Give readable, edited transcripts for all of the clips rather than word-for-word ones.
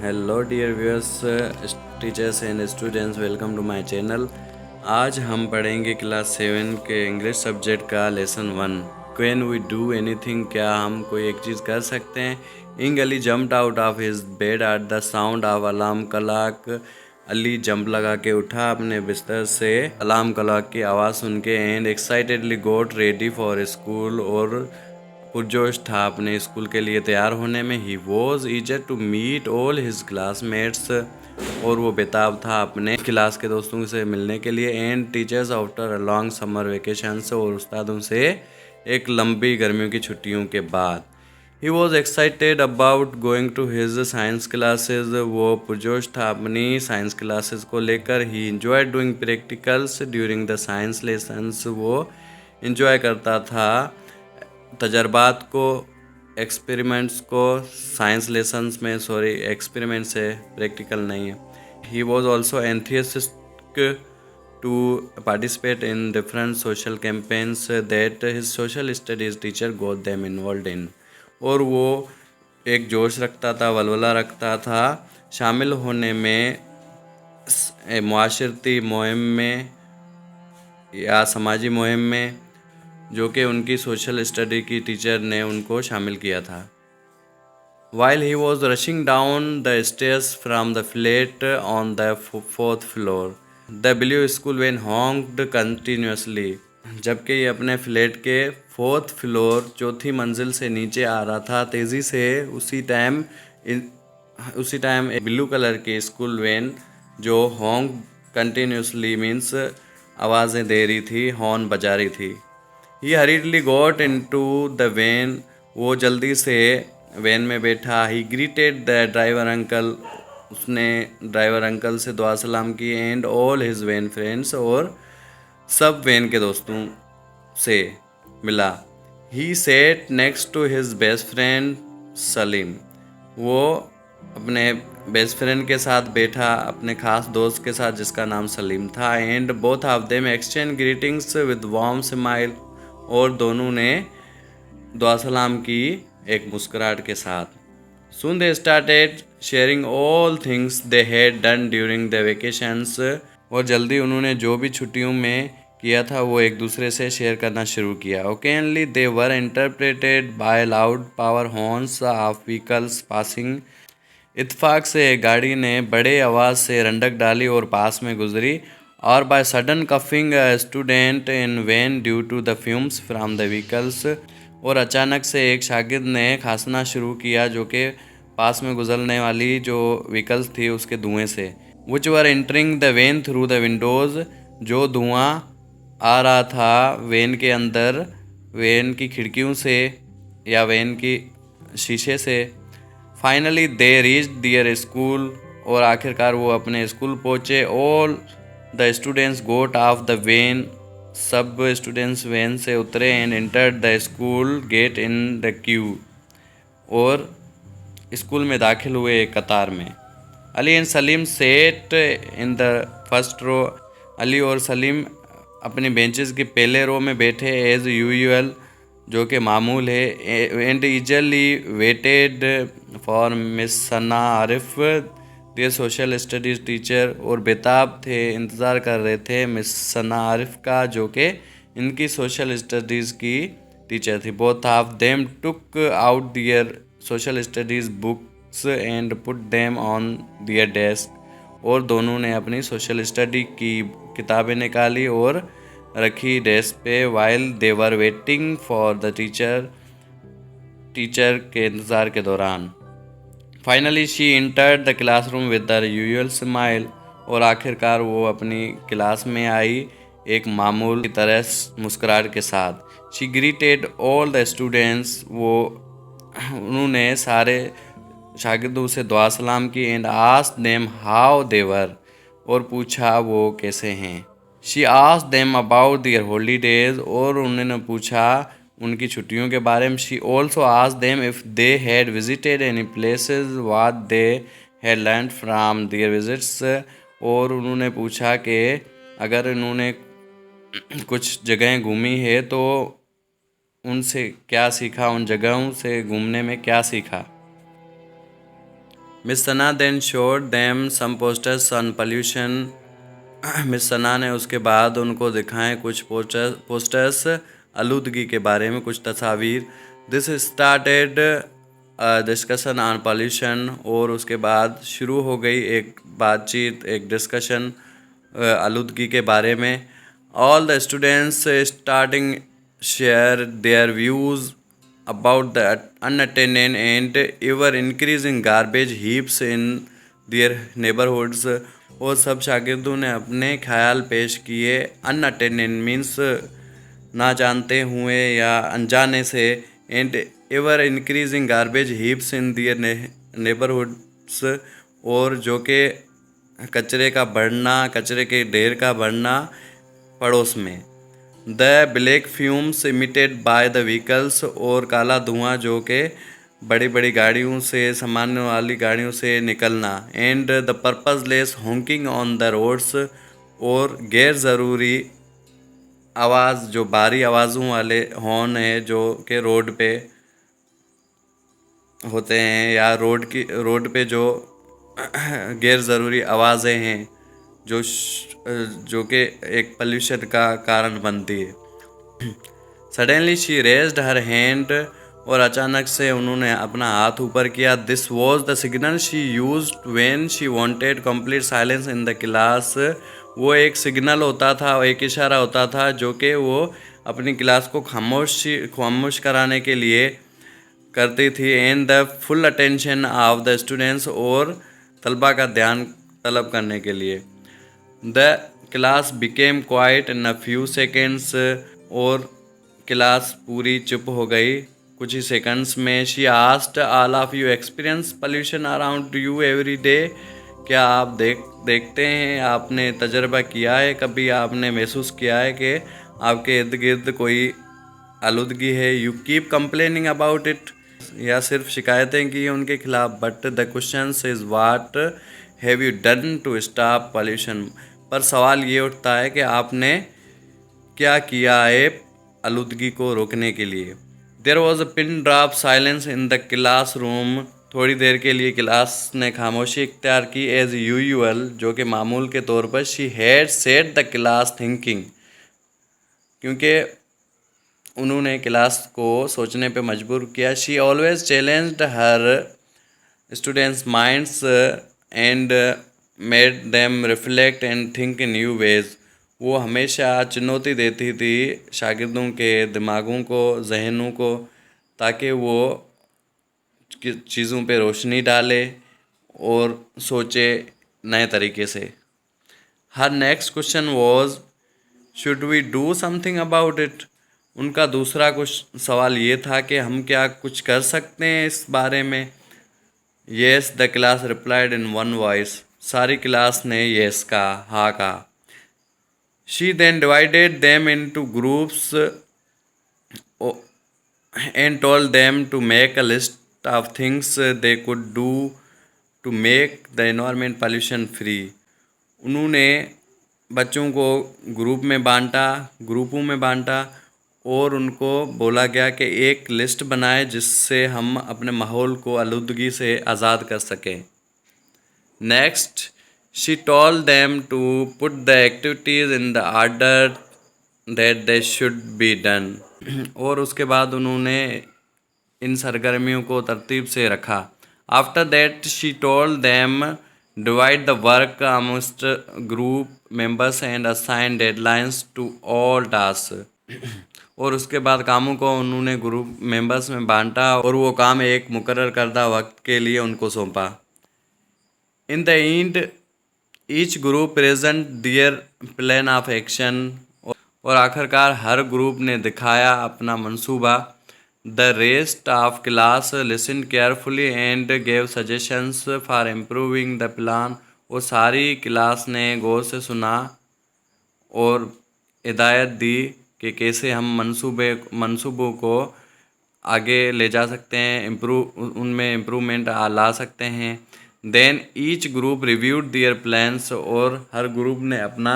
Hello dear viewers, teachers and students, welcome to my channel. आज हम पढ़ेंगे class 7 के इंग्लिश सब्जेक्ट का lesson 1। Can we do anything? क्या हम कोई एक चीज़ कर सकते हैं? इंग Ali jumped out of his bed at the sound of alarm clock. Ali jump लगा के उठा अपने बिस्तर से अलार्म क्लॉक की आवाज़ सुन के, and excitedly got ready for school, और पुरजोश था अपने स्कूल के लिए तैयार होने में। He was eager to meet all his classmates, और वो बेताब था अपने क्लास के दोस्तों से मिलने के लिए। And teachers after a long summer vacation, और उस्तादों से एक लंबी गर्मियों की छुट्टियों के बाद। He was excited about going to his science classes, वो पुरजोश था अपनी साइंस क्लासेस को लेकर। He enjoy doing practicals during the science lessons, वो इंजॉय करता था तजर्बात को, एक्सपेरिमेंट्स को साइंस लेसन्स में। सॉरी, एक्सपेरिमेंट से प्रैक्टिकल नहीं है। He was also enthusiastic to participate in different social campaigns that his social studies teacher got them involve in, और वो एक जोश रखता था, वलवला रखता था शामिल होने में मुआशरती मुहिम में या समाजी मुहिम में, जो कि उनकी सोशल स्टडी की टीचर ने उनको शामिल किया था। While he was rushing down the stairs from the flat on the fourth floor, the blue school van honked continuously. जबकि ये अपने फ्लैट के फोर्थ फ्लोर, चौथी मंजिल से नीचे आ रहा था तेज़ी से, उसी टाइम एक ब्लू कलर की स्कूल वैन जो हॉन्क कंटिन्यूसली मीन्स आवाज़ें दे रही थी, हॉर्न बजा रही थी। He hurriedly got into the van, वो जल्दी से वैन में बैठा। He greeted the driver uncle, उसने ड्राइवर अंकल से दुआ सलाम की। And all his van friends, और सब वैन के दोस्तों से मिला। He sat next to his best friend Salim, वो अपने बेस्ट फ्रेंड के साथ बैठा, अपने खास दोस्त के साथ जिसका नाम सलीम था। And both of them exchange greetings with warm smile, और दोनों ने दुआ सलाम की एक मुस्कुराहट के साथ। Soon they started sharing all things they had done during the vacations, और जल्दी उन्होंने जो भी छुट्टियों में किया था वो एक दूसरे से शेयर करना शुरू किया। Occasionally they were interrupted by loud power horns of vehicles passing. इत्तेफाक से एक गाड़ी ने बड़े आवाज़ से रंडक डाली और पास में गुजरी। और by sudden coughing student in van due to the fumes from the vehicles, और अचानक से एक शागिर्द ने खांसना शुरू किया जो कि पास में गुजरने वाली जो व्हीकल्स थी उसके धुएं से। Which were entering the van through the windows, जो धुआं आ रहा था वैन के अंदर, वैन की खिड़कियों से या वैन की शीशे से। Finally they reach their school, और आखिरकार वो अपने स्कूल पहुँचे। All the students got off the van, सब स्टूडेंट्स वैन से उतरे। And entered the school gate in the queue, और स्कूल में दाखिल हुए एक कतार में। Ali and Salim sat in the first row, Ali और सलीम अपनी बेंचेस की पहले रो में बैठे एज यूजुअल, जो कि मामूल है। And easily waited for Miss Sana Arif, their social studies teacher, और बेताब थे, इंतज़ार कर रहे थे मिस सना आरिफ का, जो कि इनकी सोशल स्टडीज़ की टीचर थी। Both of them took out their social studies books and put them on their desk, और दोनों ने अपनी सोशल स्टडी की किताबें निकाली और रखी डेस्क पे। While they were waiting for the teacher के इंतज़ार के दौरान। Finally she entered the classroom with the usual smile, और आखिरकार वो अपनी क्लास में आई एक मामूल की तरह मुस्कुराहट के साथ। She greeted all the students, वो उन्होंने सारे शागिर्दों से दुआ सलाम की। And asked them how they were, और पूछा वो कैसे हैं। She asked them about their holidays, और उन्होंने पूछा उनकी छुट्टियों के बारे में। She also asked them if they had visited any places what they had learned from their visits, और उन्होंने पूछा कि अगर इन्होंने कुछ जगहें घूमी है तो उनसे क्या सीखा, उन जगहों से घूमने में क्या सीखा। Miss Sana then showed them some posters on pollution. Miss Sana ने उसके बाद उनको दिखाएं कुछ पोस्टर्स आलूदगी के बारे में, कुछ तस्वीर। This started discussion on pollution, और उसके बाद शुरू हो गई एक बातचीत, एक डिस्कशन आलूदगी के बारे में। All the students starting share their views about the unattended and ever increasing garbage heaps in their neighborhoods। और सब शागिर्दों ने अपने ख्याल पेश किए। अनअटेंडेड मीन्स ना जानते हुए या अनजाने से, and ever increasing garbage heaps in their neighbourhoods, और जो कि कचरे का बढ़ना, कचरे के ढेर का बढ़ना पड़ोस में। The black fumes emitted by the vehicles, और काला धुआं जो कि बड़ी बड़ी गाड़ियों से, सामान्य वाली गाड़ियों से निकलना। And the purposeless honking on the roads, और गैर ज़रूरी आवाज़, जो भारी आवाज़ों वाले हॉर्न है जो कि रोड पे होते हैं, या रोड पे जो गैर ज़रूरी आवाज़ें हैं जो कि एक पोल्यूशन का कारण बनती है। Suddenly she raised her hand, और अचानक से उन्होंने अपना हाथ ऊपर किया। This was the signal she used when she wanted complete silence in the class. वो एक सिग्नल होता था, एक इशारा होता था जो कि वो अपनी क्लास को खामोश कराने के लिए करती थी। And the full attention of the students, और तलबा का ध्यान तलब करने के लिए। The class became quite in a few seconds, और क्लास पूरी चुप हो गई कुछ ही सेकंड्स में। She asked all of you experience pollution around you every day. क्या आप देखते हैं, आपने तजर्बा किया है, कभी आपने महसूस किया है कि आपके इर्द गिर्द कोई आलूदगी है। You keep complaining about it, या सिर्फ शिकायतें की उनके खिलाफ। But the question is what have you done to stop pollution. पर सवाल ये उठता है कि आपने क्या किया है आलूदगी को रोकने के लिए। There was a pin drop silence in the classroom. थोड़ी देर के लिए क्लास ने खामोशी इख्तियार की। एज यूजुअल, जो कि मामूल के तौर पर। She had set the class thinking, क्योंकि उन्होंने क्लास को सोचने पे मजबूर किया। She always challenged her students minds and made them reflect and think in new ways. वो हमेशा चुनौती देती थी शागिर्दों के दिमागों को, जहनों को, ताकि वो चीज़ों पे रोशनी डाले और सोचे नए तरीके से। Her next question was should we do something about it. उनका दूसरा कुछ सवाल ये था कि हम क्या कुछ कर सकते हैं इस बारे में। Yes the class replied in one voice. सारी क्लास ने येस कहा, हाँ कहा। She then divided them into groups and told them to make a list of things they could do to make the environment pollution free। उन्होंने बच्चों को ग्रुपों में बांटा, और उनको बोला गया कि एक लिस्ट बनाए जिससे हम अपने माहौल को आलूदगी से आज़ाद कर सकें। Next she told them to put the activities in the order that they should be done. और उसके बाद उन्होंने इन सरगर्मियों को तरतीब से रखा। After that she told them divide the work amongst group members and assign deadlines to all task. और उसके बाद कामों को उन्होंने ग्रुप मेंबर्स में बांटा, और वो काम एक मुकर्रर करदा वक्त के लिए उनको सौंपा। In the end each group present their plan of action. और आखिरकार हर ग्रुप ने दिखाया अपना मंसूबा। The rest of class listen carefully and gave suggestions for improving the plan. और सारी क्लास ने गौर से सुना और हिदायत दी कि कैसे हम मंसूबों को आगे ले जा सकते हैं, उनमें इम्प्रूवमेंट ला सकते हैं। देन ईच ग्रुप रिव्यूड दियर प्लान्स। और हर ग्रुप ने अपना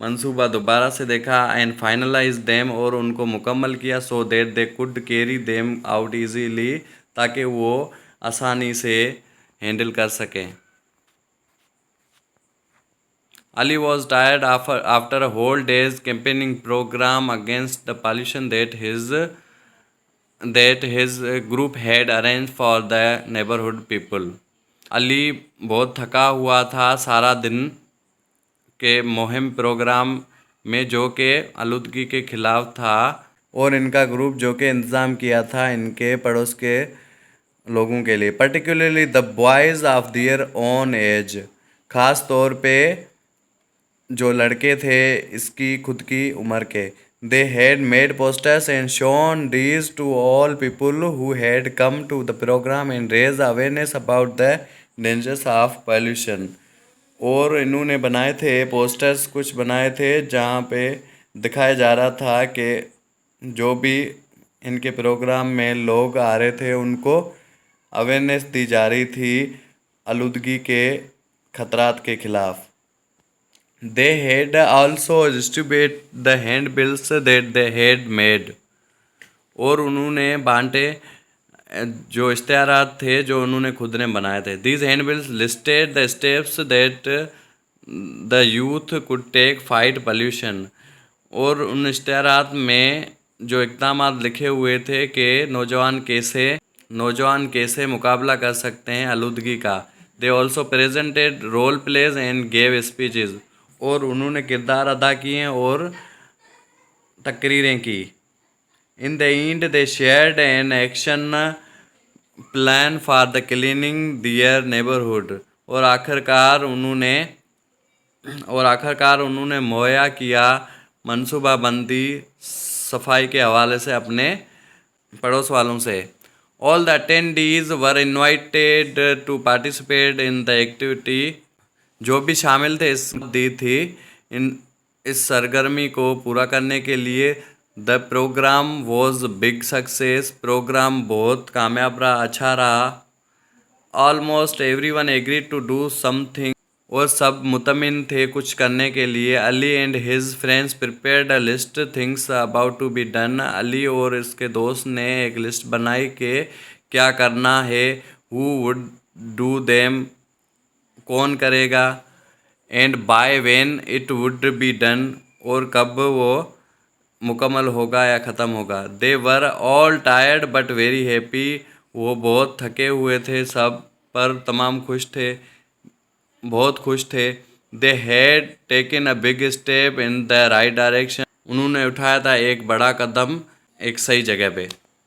मंसूबा दोबारा से देखा। एंड फाइनलाइज देम, और उनको मुकम्मल किया। So that they could carry them out easily, ताकि वो आसानी से हैंडल कर सकें। Ali was tired after a whole day's campaigning program against the pollution that his group had arranged for the neighborhood people. Ali बहुत थका हुआ था सारा दिन के मुहिम प्रोग्राम में जो कि आलूदगी के खिलाफ था, और इनका ग्रुप जो कि इंतज़ाम किया था इनके पड़ोस के लोगों के लिए, particularly the boys of their own age, ख़ास तौर पे जो लड़के थे इसकी खुद की उम्र के। They had made posters and shown these to all people who had come to the programme and raise awareness about the dangers of pollution. और इन्होंने बनाए थे पोस्टर्स, कुछ बनाए थे जहाँ पे दिखाया जा रहा था कि जो भी इनके प्रोग्राम में लोग आ रहे थे उनको अवेयरनेस दी जा रही थी आलूदगी के खतरात के खिलाफ। They had also distributed the handbills that they had made, और उन्होंने बांटे जो इश्तेहारात थे जो उन्होंने खुद ने बनाए थे। These handbills listed the steps that the youth could take fight pollution, और उन इश्तेहारात में जो इक़दामात लिखे हुए थे कि नौजवान कैसे मुकाबला कर सकते हैं आलूदगी का। They also presented role plays and gave speeches, और उन्होंने किरदार अदा किए और तकरीरें की। In the end they shared an action plan for the cleaning their neighbourhood, और आखिरकार उन्होंने मुहैया किया मनसूबाबंदी सफाई के हवाले से अपने पड़ोस वालों से। All the attendees were invited to participate in the activity, जो भी शामिल थे इस सरगर्मी को पूरा करने के लिए। The programme was big success, programme बहुत कामयाब रहा, अच्छा रहा। Almost everyone agreed to do something, और सब मुतमिन थे कुछ करने के लिए। Ali and his friends prepared a list things about to be done, Ali और इसके दोस्त ने एक लिस्ट बनाई कि क्या करना है। हु वुड डू देम, कौन करेगा। And by when it would be done, और कब वो मुकम्मल होगा या ख़त्म होगा। They were all tired but very happy, वो बहुत थके हुए थे सब, पर तमाम बहुत खुश थे। They had taken a big step in the right direction, उन्होंने उठाया था एक बड़ा कदम एक सही जगह पे।